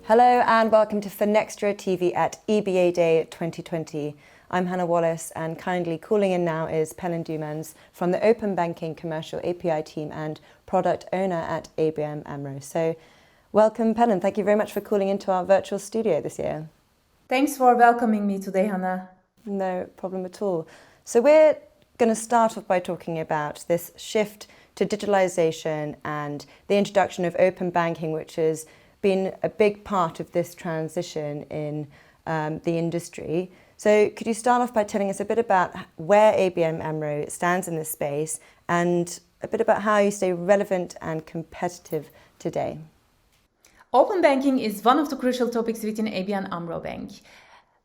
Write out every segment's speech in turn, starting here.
Hello and welcome to FinextraTV at EBAday 2020. I'm Hannah Wallace, and kindly calling in now is Pelin Dumans from the Open Banking Commercial API team and product owner at ABN AMRO. So welcome, Pelin. Thank you very much for calling into our virtual studio this year. Thanks for welcoming me today, Hannah. No problem at all. So we're going to start off by talking about this shift to digitalization and the introduction of open banking, which has been a big part of this transition in the industry. So could you start off by telling us a bit about where ABN AMRO stands in this space and a bit about how you stay relevant and competitive today? Open banking is one of the crucial topics within ABN AMRO Bank.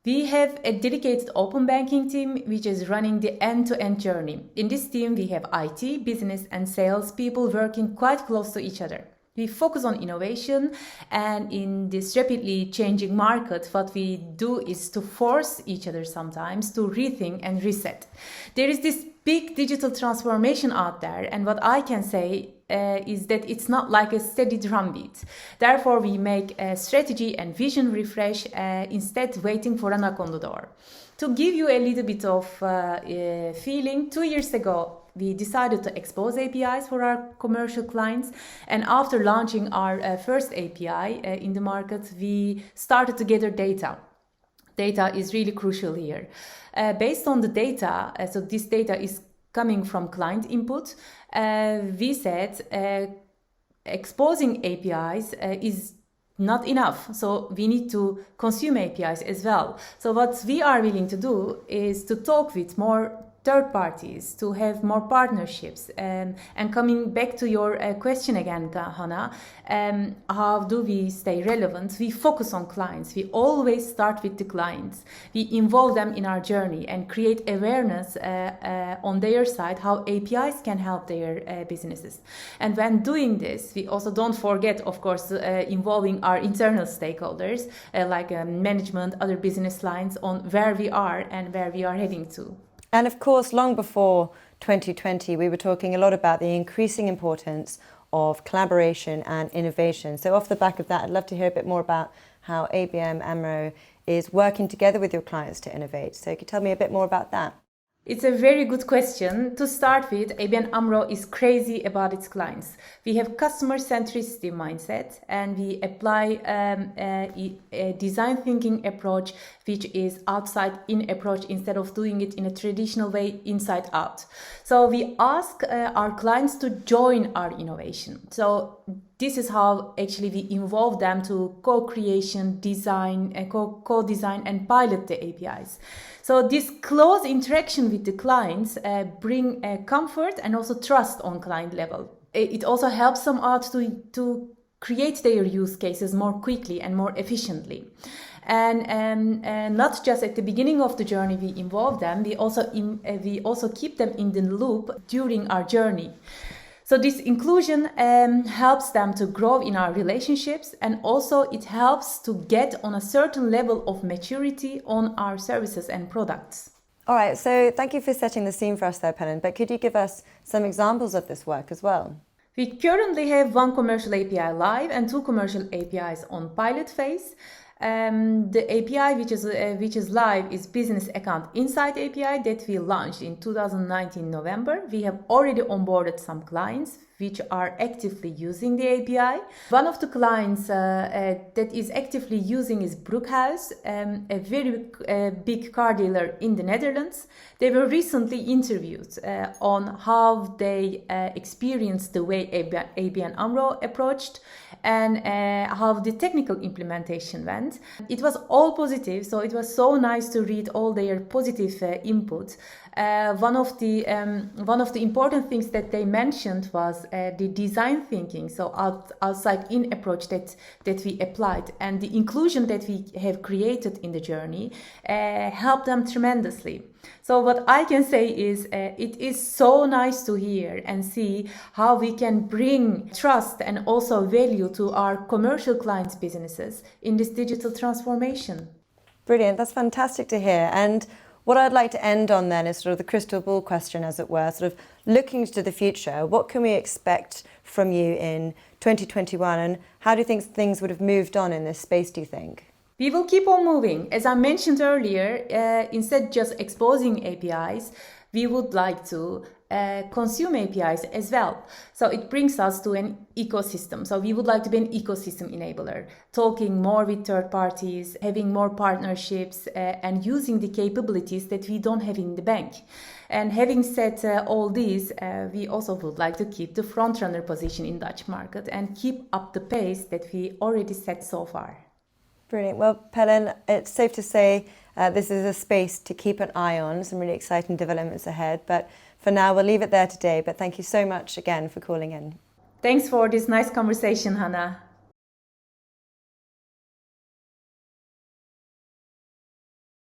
We have a dedicated open banking team which is running the end-to-end journey. In this team, we have IT, business and sales people working quite close to each other. We focus on innovation, and in this rapidly changing market, what we do is to force each other sometimes to rethink and reset. There is this big digital transformation out there, and what I can say is that it's not like a steady drumbeat. Therefore, we make a strategy and vision refresh instead waiting for a knock on the door. To give you a little bit of feeling, 2 years ago, we decided to expose APIs for our commercial clients, and after launching our first API in the market, we started to gather data. Data is really crucial here. Based on the data, so this data is coming from client input, we said exposing APIs is not enough. So we need to consume APIs as well. So what we are willing to do is to talk with more third parties, to have more partnerships. And coming back to your question again, Hannah, how do we stay relevant? We focus on clients. We always start with the clients. We involve them in our journey and create awareness on their side how APIs can help their businesses. And when doing this, we also don't forget, of course, involving our internal stakeholders like management, other business lines on where we are and where we are heading to. And of course, long before 2020, we were talking a lot about the increasing importance of collaboration and innovation. So off the back of that, I'd love to hear a bit more about how ABN AMRO is working together with your clients to innovate. So could you tell me a bit more about that? It's a very good question. To start with, ABN AMRO is crazy about its clients. We have customer centricity mindset, and we apply a design thinking approach, which is outside in approach instead of doing it in a traditional way, inside out. So we ask our clients to join our innovation. So this is how actually we involve them to co-creation, design, co-design and pilot the APIs. So this close interaction with the clients bring comfort and also trust on client level. It also helps them out to create their use cases more quickly and more efficiently. And not just at the beginning of the journey we involve them, we also keep them in the loop during our journey. So this inclusion helps them to grow in our relationships, and also it helps to get on a certain level of maturity on our services and products. All right, so thank you for setting the scene for us there, Pelin, but could you give us some examples of this work as well? We currently have 1 commercial API live and 2 commercial APIs on pilot phase. The API which is live is Business Account Insight API that we launched in 2019 November. We have already onboarded some clients which are actively using the API. One of the clients that is actively using is Brookhouse, a very big car dealer in the Netherlands. They were recently interviewed on how they experienced the way ABN AMRO approached and how the technical implementation went. It was all positive, so it was so nice to read all their positive input. One of the important things that they mentioned was the design thinking, so outside in approach that we applied, and the inclusion that we have created in the journey helped them tremendously. So what I can say is it is so nice to hear and see how we can bring trust and also value to our commercial clients' businesses in this digital transformation. Brilliant, that's fantastic to hear. And What I'd like to end on then is sort of the crystal ball question, as it were, sort of looking to the future. What can we expect from you in 2021, and how do you think things would have moved on in this space, do you think? We will keep on moving. As I mentioned earlier, instead just exposing APIs, we would like to consume APIs as well. So it brings us to an ecosystem. So we would like to be an ecosystem enabler, talking more with third parties, having more partnerships, and using the capabilities that we don't have in the bank. And having said all these, we also would like to keep the front-runner position in Dutch market and keep up the pace that we already set so far. Brilliant. Well, Pelin, it's safe to say this is a space to keep an eye on, some really exciting developments ahead. But for now, we'll leave it there today. But thank you so much again for calling in. Thanks for this nice conversation, Hannah.